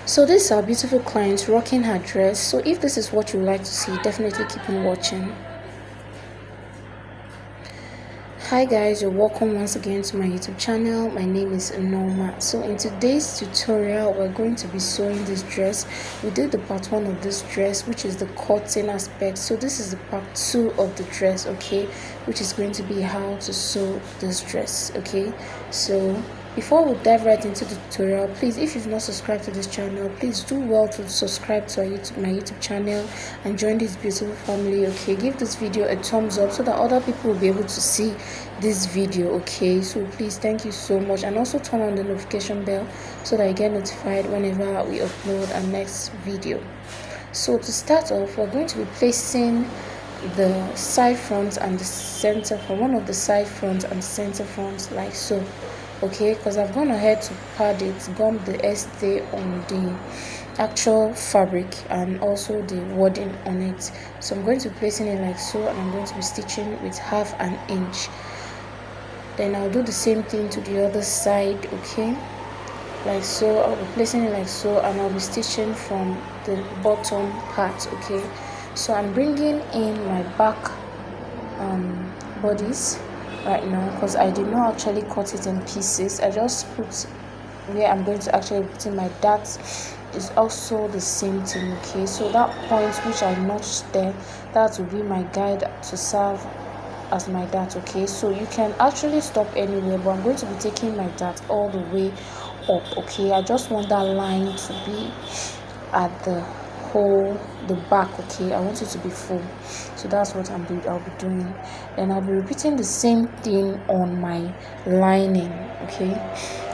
So this is our beautiful client rocking her dress. So if this is what you would like to see, definitely keep on watching. Hi guys, you're welcome once again to my YouTube channel. My name is Norma. So in today's tutorial, we're going to be sewing this dress. We did the part 1 of this dress, which is the cutting aspect. So this is the part 2 of the dress, okay, which is going to be how to sew this dress, okay. So before we dive right into the tutorial, please, if you've not subscribed to this channel, please do well to subscribe to my YouTube channel and join this beautiful family, okay. Give this video a thumbs up so that other people will be able to see this video, okay. So please, thank you so much, and also turn on the notification bell so that you get notified whenever we upload our next video. So to start off, we're going to be placing the side front and the center front, one of the side front and center front, like so, okay, because I've gone ahead to pad it, gum the stay on the actual fabric and also the wording on it. So I'm going to be placing it like so, and I'm going to be stitching with 1/2 inch. Then I'll do the same thing to the other side, okay, like so. I'll be placing it like so, and I'll be stitching from the bottom part, okay. So I'm bringing in my back bodies right now because I did not actually cut it in pieces. I just put where I'm going to actually put in my darts is also the same thing, okay. So that point which I notched there, that will be my guide to serve as my dart, okay. So you can actually stop anywhere, but I'm going to be taking my dart all the way up, okay. I just want that line to be at the back, okay. I want it to be full, so that's what I'll be doing. And I'll be repeating the same thing on my lining, okay.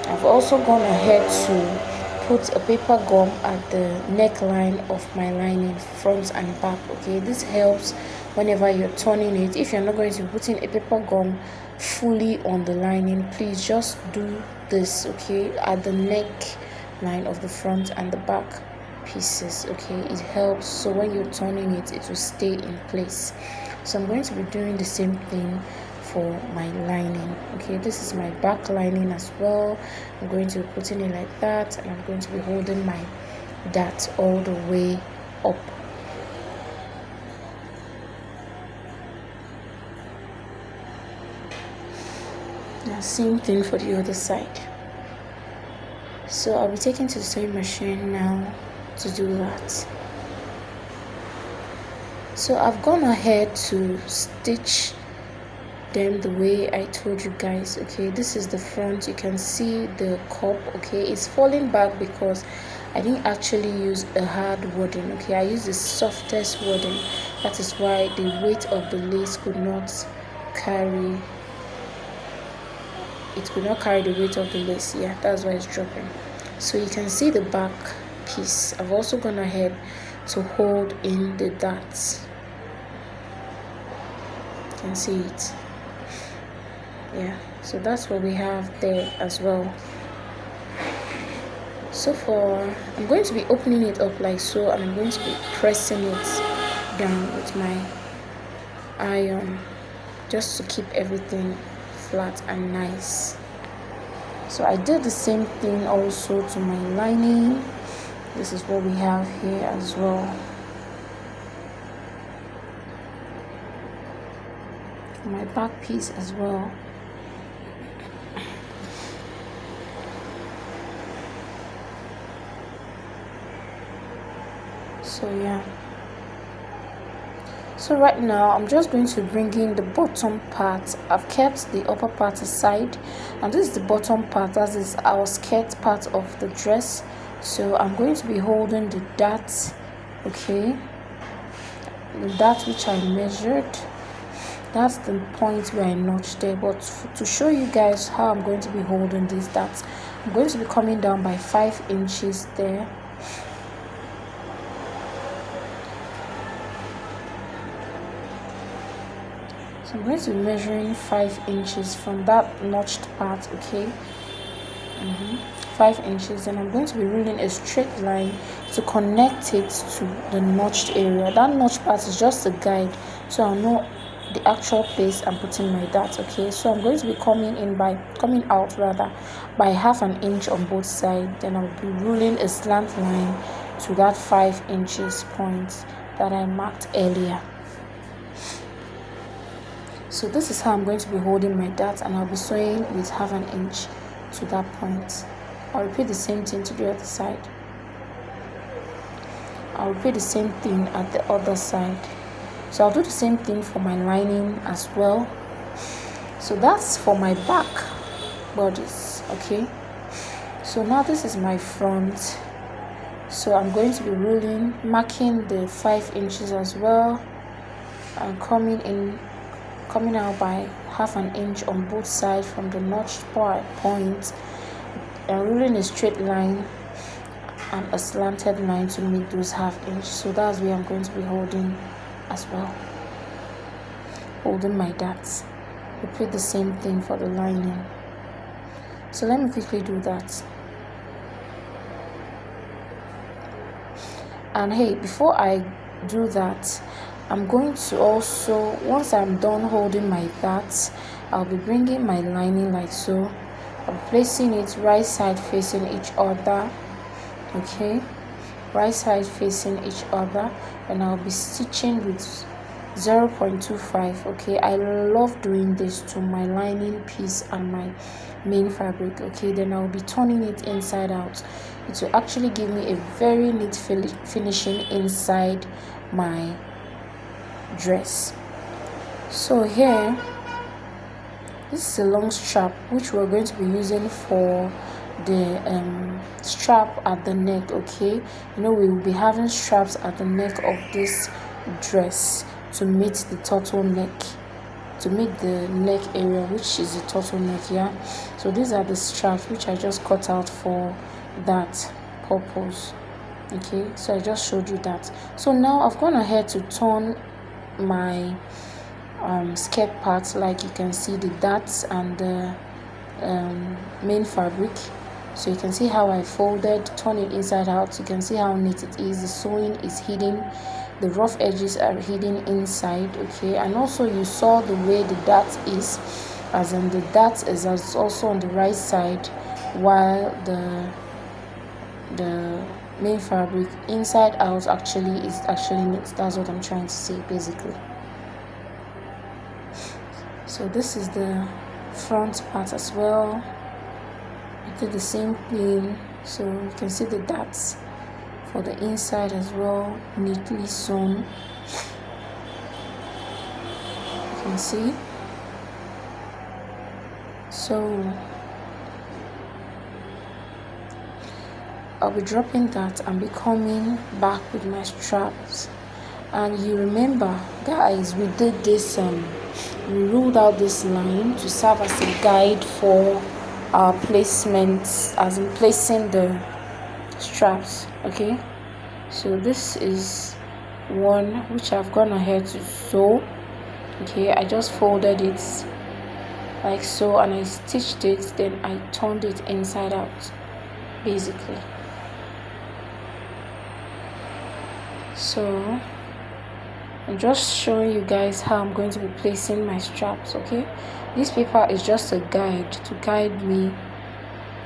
I've also gone ahead to put a paper gum at the neckline of my lining, front and back, okay. This helps whenever you're turning it. If you're not going to be putting a paper gum fully on the lining, please just do this, okay, at the neckline of the front and the back pieces, okay. It helps, so when you're turning it, it will stay in place. So I'm going to be doing the same thing for my lining, okay. This is my back lining as well. I'm going to be putting it like that, and I'm going to be holding my dart all the way up. Now same thing for the other side. So I'll be taking to the sewing machine now to do that. So I've gone ahead to stitch them the way I told you guys, okay. This is the front. You can see the cup, okay. It's falling back because I didn't actually use a hard wording, okay. I used the softest wording. That is why the weight of the lace could not carry the weight of the lace. Yeah, that's why it's dropping. So you can see the back piece. I've also gone ahead to hold in the darts. You can see it. Yeah, so that's what we have there as well. So I'm going to be opening it up like so, and I'm going to be pressing it down with my iron just to keep everything flat and nice. So I did the same thing also to my lining. This is what we have here as well. My back piece as well. So yeah, so right now I'm just going to bring in the bottom part. I've kept the upper part aside, and this is the bottom part. That is our skirt part of the dress. So I'm going to be holding the dart, okay, the dart which I measured. That's the point where I notched there. But to show you guys how I'm going to be holding these darts, I'm going to be coming down by 5 inches there. So I'm going to be measuring 5 inches from that notched part, okay. 5 inches, and I'm going to be ruling a straight line to connect it to the notched area. That notched part is just a guide, so I'll not the actual place I'm putting my dart. Okay, so I'm going to be coming out by 1/2 inch on both sides. Then I'll be ruling a slant line to that 5 inches point that I marked earlier. So this is how I'm going to be holding my dart, and I'll be sewing with 1/2 inch to that point. I'll repeat the same thing to the other side. I'll repeat the same thing at the other side. So I'll do the same thing for my lining as well. So that's for my back bodice. Okay, so now this is my front. So I'm going to be marking the 5 inches as well, and coming out by 1/2 inch on both sides from the notched point, and ruling a straight line and a slanted line to make those 1/2 inch. So that's where I'm going to be holding as well, holding my darts. Repeat the same thing for the lining. So let me quickly do that. And hey, before I do that, I'm going to also, once I'm done holding my darts, I'll be bringing my lining like so. I'm placing it right side facing each other. Okay, right side facing each other, and I'll be stitching with 0.25. okay, I love doing this to my lining piece and my main fabric. Okay, then I'll be turning it inside out. It will actually give me a very neat finishing inside my dress. So here, this is a long strap which we're going to be using for the strap at the neck. Okay, we will be having straps at the neck of this dress to meet the turtleneck, to meet the neck area, which is the turtleneck. Yeah, so these are the straps which I just cut out for that purpose. Okay, so I just showed you that. So now I've gone ahead to turn my skirt part. Like you can see the darts and the main fabric. So you can see how I folded, turn it inside out. You can see how neat it is. The sewing is hidden, the rough edges are hidden inside. Okay, and also you saw the way the dart is, as in the dart is also on the right side, while the main fabric inside out actually is neat. That's what I'm trying to say basically. So this is the front part as well. I did the same thing, so you can see the darts for the inside as well, neatly sewn. You can see. So I'll be dropping that and be coming back with my straps. And you remember, guys, we did this, we ruled out this line to serve as a guide for our placements, as in placing the straps. Okay, so this is one which I've gone ahead to sew. Okay, I just folded it like so and I stitched it, then I turned it inside out basically. So I'm just showing you guys how I'm going to be placing my straps. Okay, this paper is just a guide to guide me.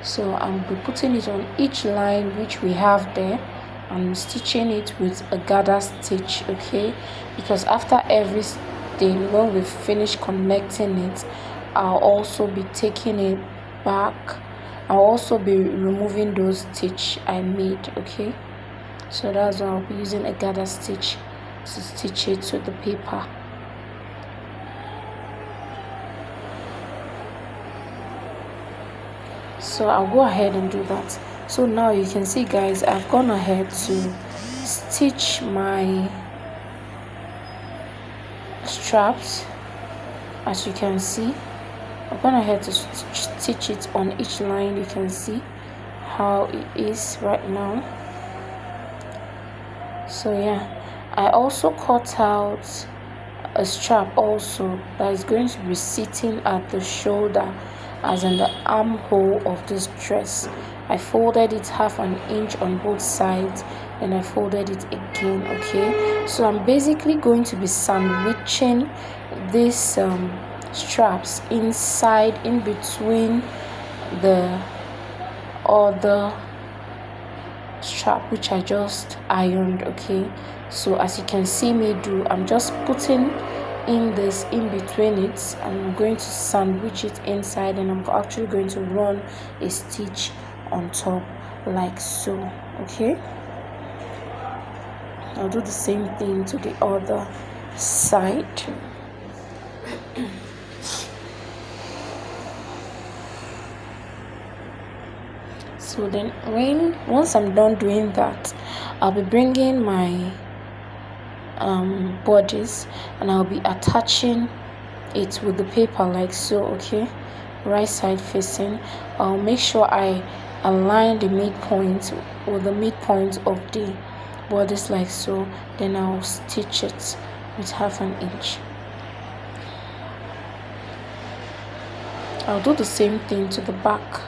So I'll be putting it on each line which we have there and stitching it with a gather stitch. Okay, because after every thing, when we finish connecting it, I'll also be taking it back. I'll also be removing those stitch I made. Okay, so that's why I'll be using a gather stitch to stitch it to the paper. So I'll go ahead and do that. So now you can see, guys, I've gone ahead to stitch my straps. As you can see, I've gone ahead to stitch it on each line. You can see how it is right now. So yeah, I also cut out a strap also that is going to be sitting at the shoulder, as in the armhole of this dress. I folded it 1/2 inch on both sides, and I folded it again. Okay, so I'm basically going to be sandwiching these straps inside, in between the other strap which I just ironed. Okay, so as you can see me do, I'm just putting in this in between it, and I'm going to sandwich it inside, and I'm actually going to run a stitch on top like so. Okay, I'll do the same thing to the other side. So then once I'm done doing that, I'll be bringing my bodies, and I'll be attaching it with the paper like so. Okay, right side facing. I'll make sure I align the midpoint with the midpoint of the bodies like so. Then I'll stitch it with 1/2 inch. I'll do the same thing to the back,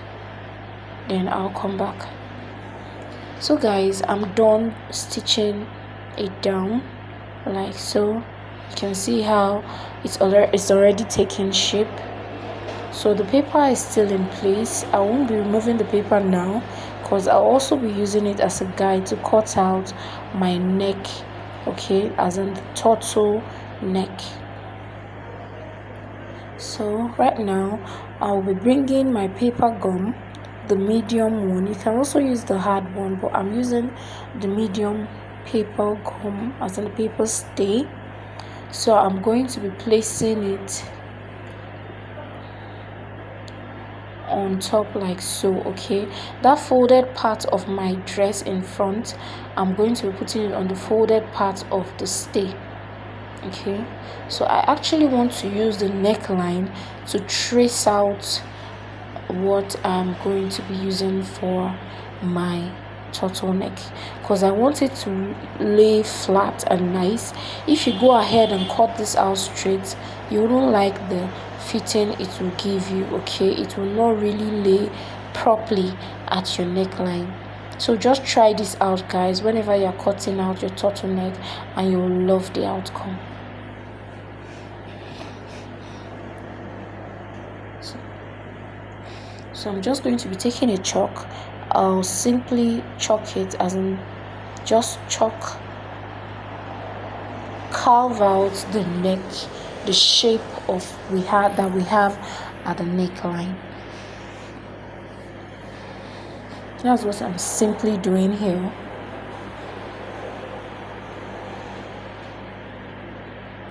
then I'll come back. So guys, I'm done stitching it down like so. You can see how it's already taking shape. So the paper is still in place. I won't be removing the paper now, because I'll also be using it as a guide to cut out my neck. Okay, as in the turtle neck. So right now I'll be bringing my paper gum, the medium one. You can also use the hard one, but I'm using the medium paper gum as in the paper stay. So I'm going to be placing it on top like so. Okay, that folded part of my dress in front, I'm going to be putting it on the folded part of the stay. Okay, so I actually want to use the neckline to trace out what I'm going to be using for my turtleneck, because I want it to lay flat and nice. If you go ahead and cut this out straight, you wouldn't like the fitting it will give you. Okay, it will not really lay properly at your neckline. So just try this out, guys, whenever you're cutting out your turtleneck, and you'll love the outcome. So I'm just going to be taking a chalk. I'll simply chalk it, as in just carve out the neck, the shape of that we have at the neckline. That's what I'm simply doing here.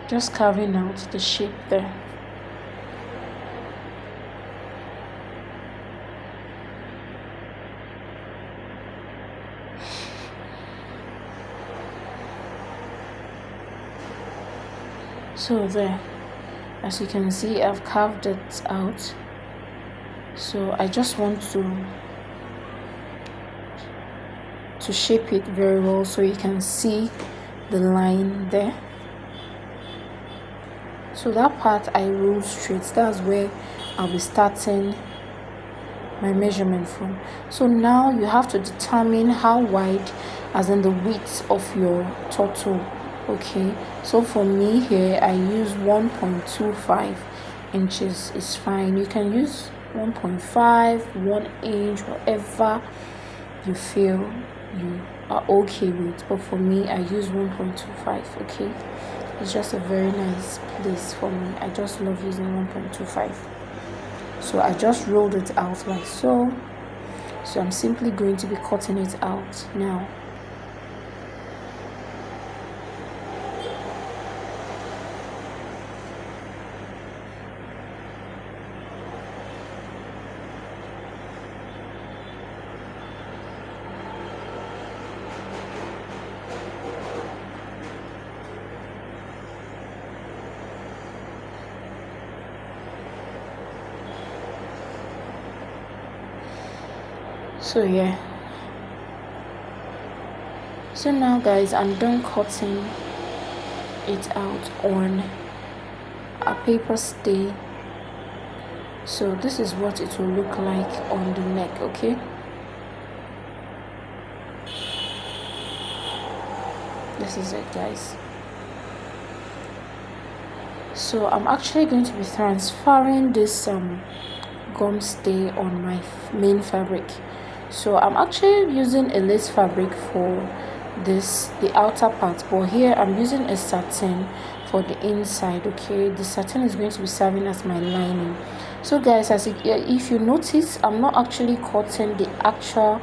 Just carving out the shape there. So there, as you can see, I've carved it out. So I just want to shape it very well, so you can see the line there. So that part I roll straight. That's where I'll be starting my measurement from. So now you have to determine how wide, as in the width of your turtle. Okay, so for me here, I use 1.25 inches. It's fine. You can use 1.5, 1 inch, whatever you feel you are okay with, but for me I use 1.25. okay, it's just a very nice place for me. I just love using 1.25. So I just rolled it out like so. So I'm simply going to be cutting it out now. So yeah, so now guys, I'm done cutting it out on a paper stay. So this is what it will look like on the neck. Okay, This is it, guys. So I'm actually going to be transferring this gum stay on my main fabric. So I'm actually using a lace fabric for the outer part, but here I'm using a satin for the inside. Okay, the satin is going to be serving as my lining. So guys, if you notice, I'm not actually cutting the actual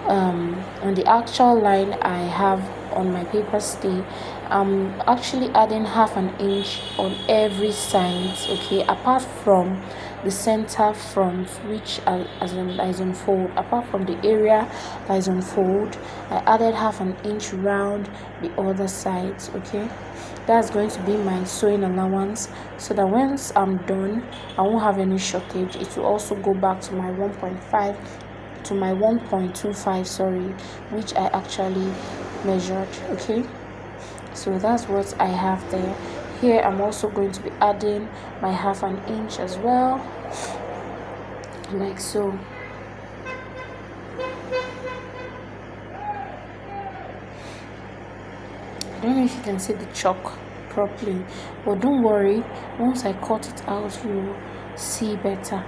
on the actual line I have on my paper stay. I'm actually adding half an inch on every side, okay, apart from the center front, which is on fold. Apart from the area that is on fold, I added half an inch round the other sides. Okay, that's going to be my sewing allowance, so that once I'm done I won't have any shortage. It will also go back to my 1.5 to my 1.25, sorry, which I actually measured. Okay, so that's what I have there. Here I'm also going to be adding my half an inch as well, like so. I don't know if you can see the chalk properly, but don't worry, once I cut it out you will see better.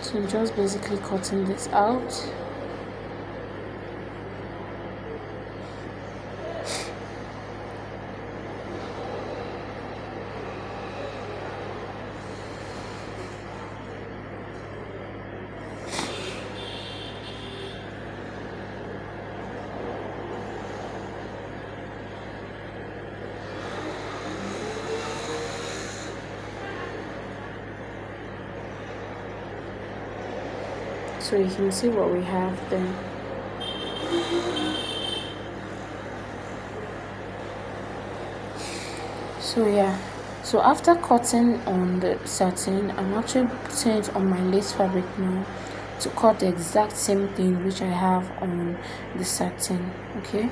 So I'm just basically cutting this out. So you can see what we have there. So yeah, so after cutting on the satin, I'm actually putting it on my lace fabric now to cut the exact same thing which I have on the satin. Okay,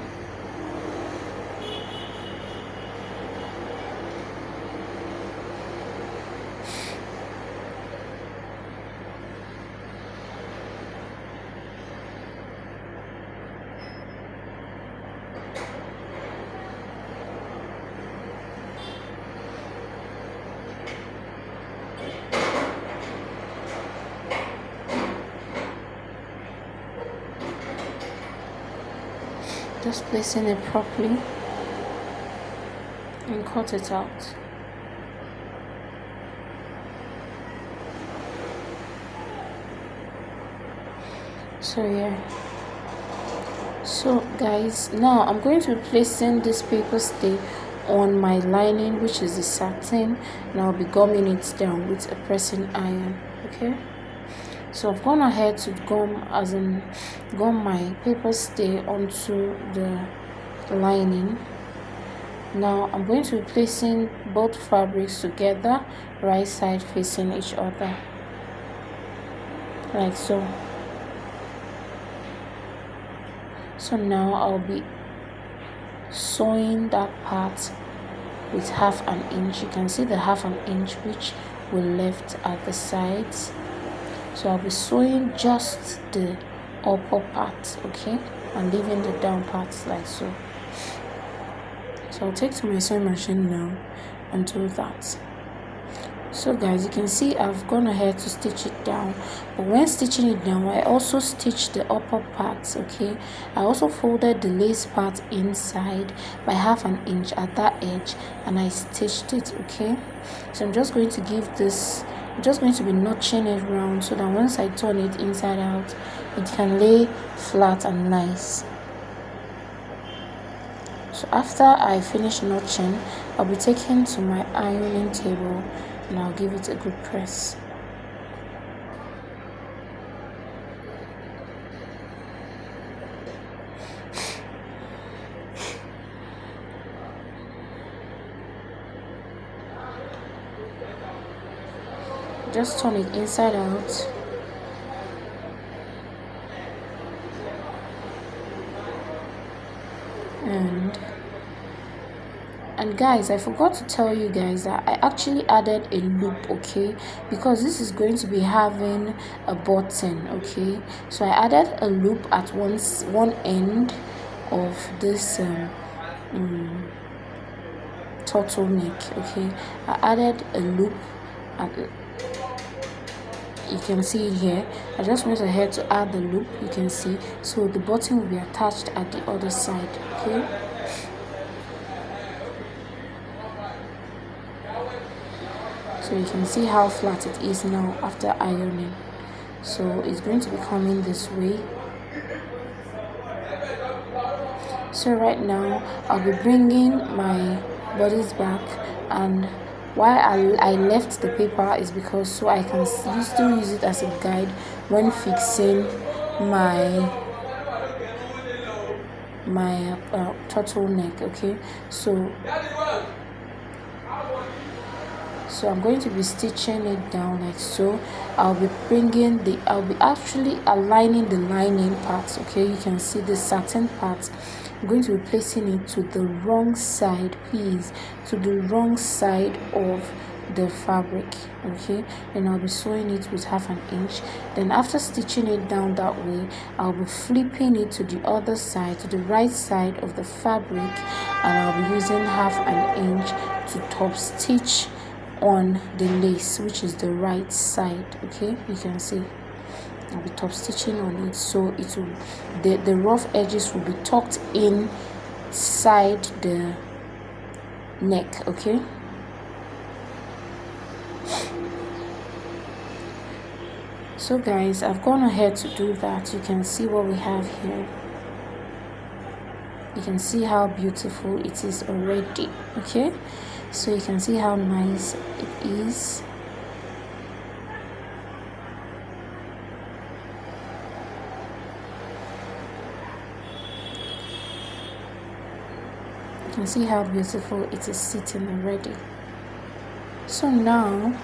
just placing it properly and cut it out. So yeah, so guys, now I'm going to be placing this paper stay on my lining, which is the satin, and I'll be gumming it down with a pressing iron. Okay, so I've gone ahead to gum my paper stay onto the lining. Now I'm going to be placing both fabrics together, right side facing each other, like so. So now I'll be sewing that part with half an inch. You can see the half an inch which we left at the sides. So I'll be sewing just the upper part, okay, and leaving the down parts like so. So I'll take to my sewing machine now and do that. So guys, you can see I've gone ahead to stitch it down, but when stitching it down I also stitched the upper parts. Okay, I also folded the lace part inside by half an inch at that edge and I stitched it. Okay, so I'm just going to be notching it round so that once I turn it inside out it can lay flat and nice. So after I finish notching, I'll be taking to my ironing table and I'll give it a good press. Just turn it inside out. And And guys, I forgot to tell you guys that I actually added a loop, okay, because this is going to be having a button, okay. So I added a loop at one end of this turtleneck, okay. I added a loop, and you can see it here. I just went ahead to add the loop, you can see, so the button will be attached at the other side, okay. So you can see how flat it is now after ironing. So it's going to be coming this way. So right now I'll be bringing my bodice back, and why I left the paper is because so I can still use it as a guide when fixing my turtleneck, okay. So I'm going to be stitching it down like so. I'll be actually aligning the lining parts, okay. You can see the satin part. I'm going to be placing it to the wrong side, please, to the wrong side of the fabric, okay. And I'll be sewing it with 1/2 inch. Then after stitching it down that way, I'll be flipping it to the other side, to the right side of the fabric, and I'll be using 1/2 inch to top stitch on the lace, which is the right side, okay. You can see I'll be top stitching on it, so it will the rough edges will be tucked inside the neck, okay. So guys, I've gone ahead to do that. You can see what we have here. You can see how beautiful it is already, okay. So you can see how nice it is. You can see how beautiful it is sitting already. So now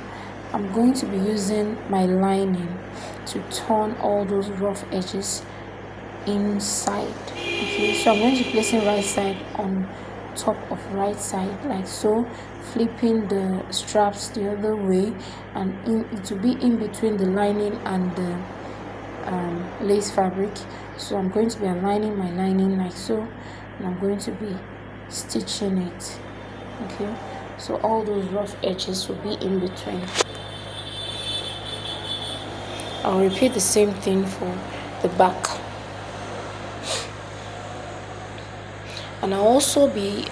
I'm going to be using my lining to turn all those rough edges inside, okay. So I'm going to be placing right side on top of right side like so, flipping the straps the other way, and it will be in between the lining and the lace fabric. So I'm going to be aligning my lining like so, and I'm going to be stitching it, okay. So all those rough edges will be in between. I'll repeat the same thing for the back, and I'll also be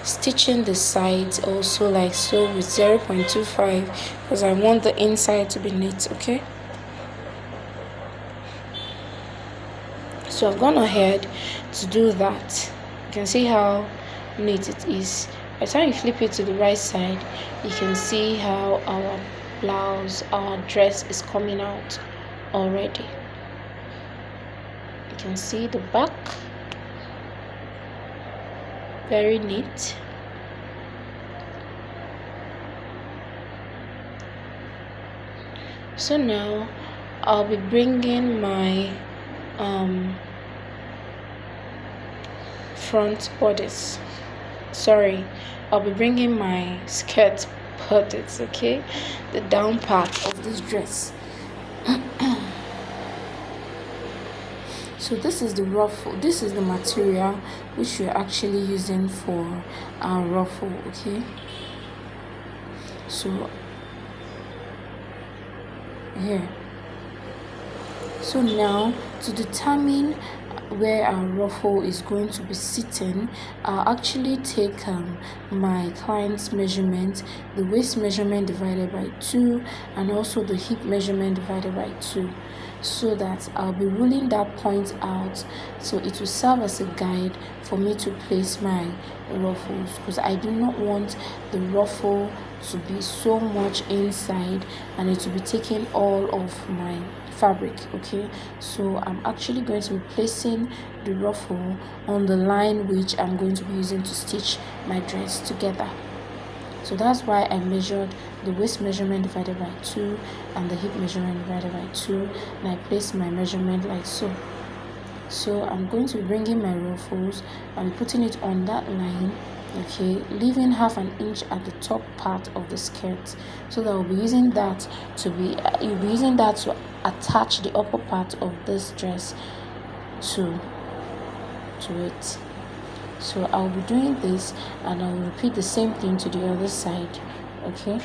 stitching the sides also like so with 0.25 because I want the inside to be neat, okay. So I've gone ahead to do that. You can see how neat it is. By the time you flip it to the right side, you can see how our blouse, our dress is coming out already. You can see the back, very neat. So now I'll be bringing my front bodice, I'll be bringing my skirt bodice, okay, the down part of this dress. So this is the ruffle, this is the material which we're actually using for our ruffle, okay. So here, so now to determine where our ruffle is going to be sitting, I'll actually take my client's measurement, the waist measurement divided by 2, and also the hip measurement divided by 2, so that I'll be ruling that point out, so it will serve as a guide for me to place my ruffles, because I do not want the ruffle to be so much inside and it will be taking all of my fabric, okay. So I'm actually going to be placing the ruffle on the line which I'm going to be using to stitch my dress together. So that's why I measured the waist measurement divided by 2 and the hip measurement divided by 2, and I placed my measurement like so. So I'm going to be bringing my ruffles and putting it on that line, okay, leaving half an inch at the top part of the skirt. So that we'll be using that you'll be using that to attach the upper part of this dress to it. So I'll be doing this, and I'll repeat the same thing to the other side. Okay.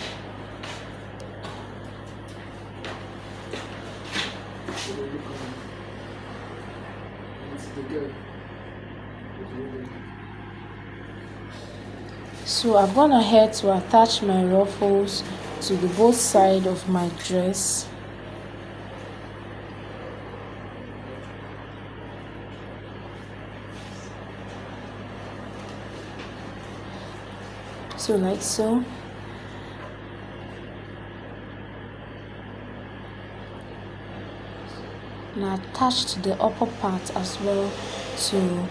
So I've gone ahead to attach my ruffles to the both sides of my dress. So like so. And I attached the upper part as well to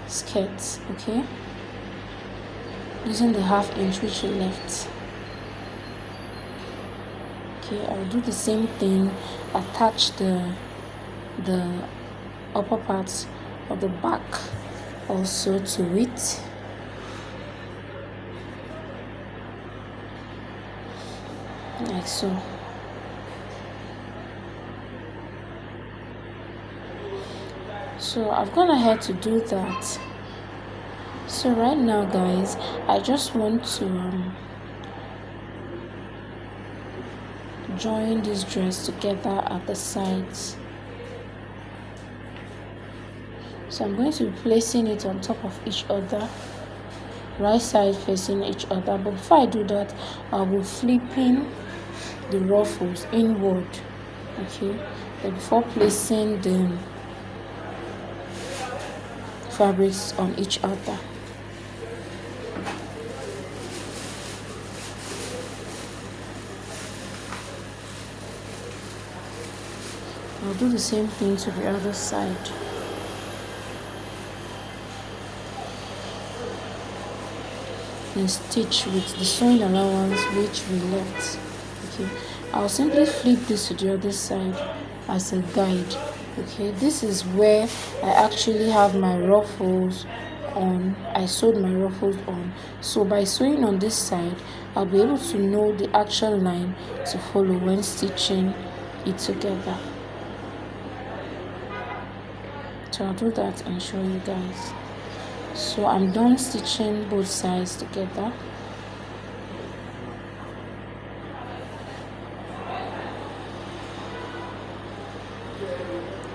skirts, okay, using the half inch which we left. Okay, I'll do the same thing, attach the upper parts of the back also to it. Like so. So I've gone ahead to do that. So right now guys, I just want to join this dress together at the sides. So I'm going to be placing it on top of each other, right side facing each other. But before I do that, I'll be flipping the ruffles inward, okay, but before placing the fabrics on each other. I'll do the same thing to the other side. And stitch with the sewing allowance which we left. Okay, I'll simply flip this to the other side as a guide. Okay, this is where I actually have my ruffles on. I sewed my ruffles on. So by sewing on this side, I'll be able to know the actual line to follow when stitching it together. So I'll do that and show you guys. So I'm done stitching both sides together.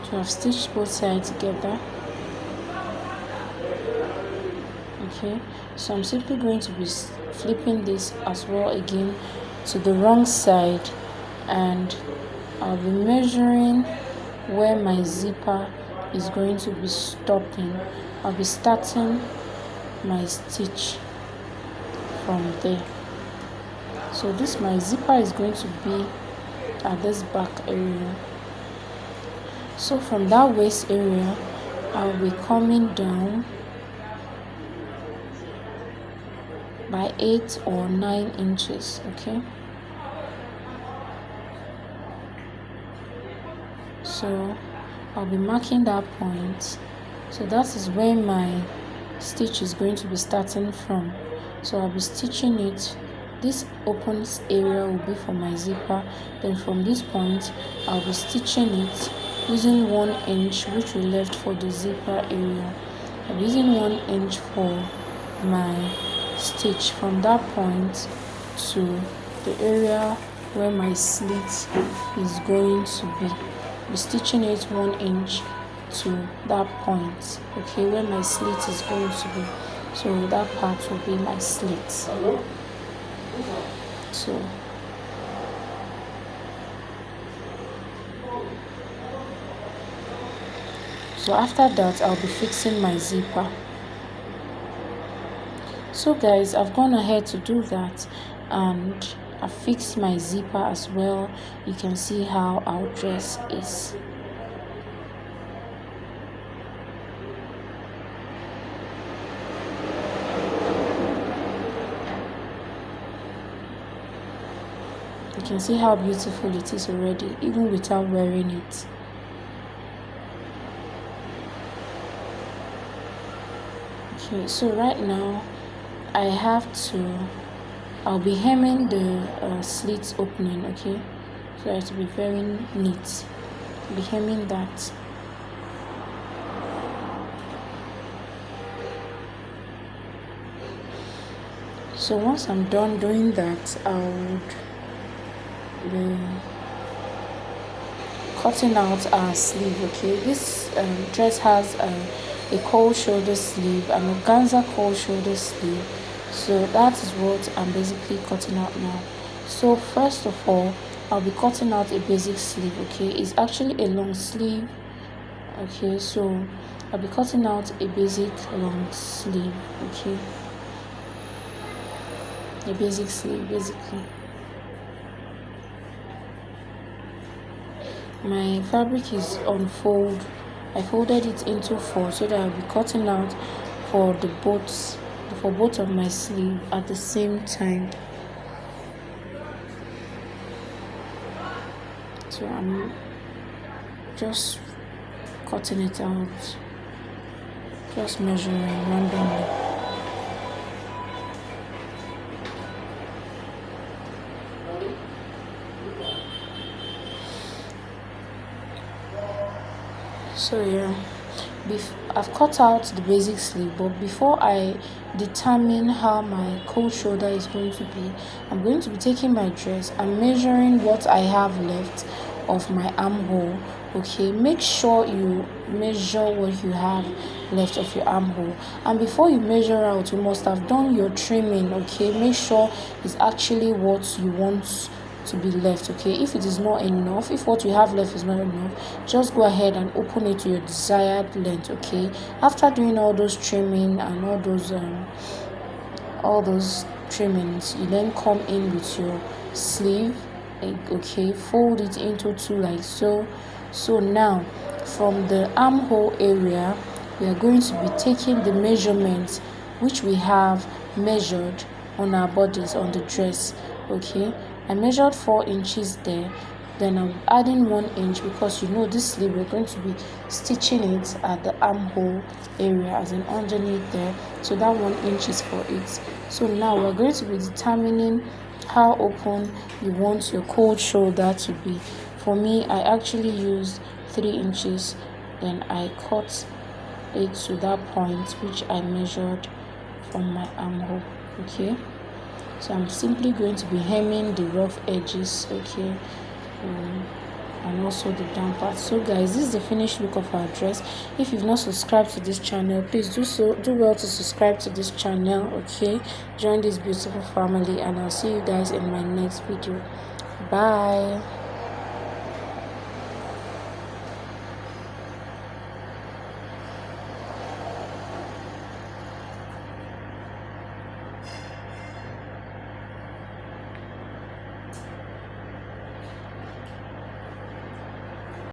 So I've stitched both sides together. Okay, so I'm simply going to be flipping this as well again to the wrong side, and I'll be measuring where my zipper is going to be stopping. I'll be starting my stitch from there. So this my zipper is going to be at this back area. So from that waist area, I'll be coming down by 8 or 9 inches, okay? So I'll be marking that point. So that is where my stitch is going to be starting from. So I'll be stitching it. This open area will be for my zipper. Then from this point, I'll be stitching it using 1 inch which we left for the zipper area. I'm using 1 inch for my stitch from that point to the area where my slit is going to be stitching it 1 inch to that point, okay, where my slit is going to be. So that part will be my slit. So after that, I'll be fixing my zipper. So guys, I've gone ahead to do that, and I fixed my zipper as well. You can see how our dress is. You can see how beautiful it is already, even without wearing it. Okay, so right now I'll be hemming the slit opening, okay, so it will be very neat. I'll be hemming that. So once I'm done doing that, I would be cutting out our sleeve. Okay, this dress has a cold shoulder sleeve and a organza cold shoulder sleeve, so that is what I'm basically cutting out now. So first of all, I'll be cutting out a basic sleeve. Okay, it's actually a long sleeve. Okay, so I'll be cutting out a basic long sleeve. Okay, a basic sleeve basically. My fabric is on fold. I folded it into 4 so that I'll be cutting out for both of my sleeve at the same time. So I'm just cutting it out, just measuring randomly. So yeah, I've cut out the basic sleeve, but before I determine how my cold shoulder is going to be, I'm going to be taking my dress and measuring what I have left of my armhole. Okay, make sure you measure what you have left of your armhole, and before you measure out, you must have done your trimming. Okay, make sure it's actually what you want to be left. Okay, if it is not enough, if what you have left is not enough, just go ahead and open it to your desired length. Okay, after doing all those trimming and all those trimmings, you then come in with your sleeve. Okay, fold it into 2 like so. So now from the armhole area, we are going to be taking the measurements which we have measured on our bodies on the dress. Okay, I measured 4 inches there, then I'm adding 1 inch because this sleeve we're going to be stitching it at the armhole area, as in underneath there, so that 1 inch is for it. So now we're going to be determining how open you want your cold shoulder to be. For me, I actually used 3 inches, then I cut it to that point which I measured from my armhole. Okay, so I'm simply going to be hemming the rough edges. Okay, and also the down part. So guys, this is the finished look of our dress. If you've not subscribed to this channel, please do well to subscribe to this channel. Okay, join this beautiful family, and I'll see you guys in my next video. Bye.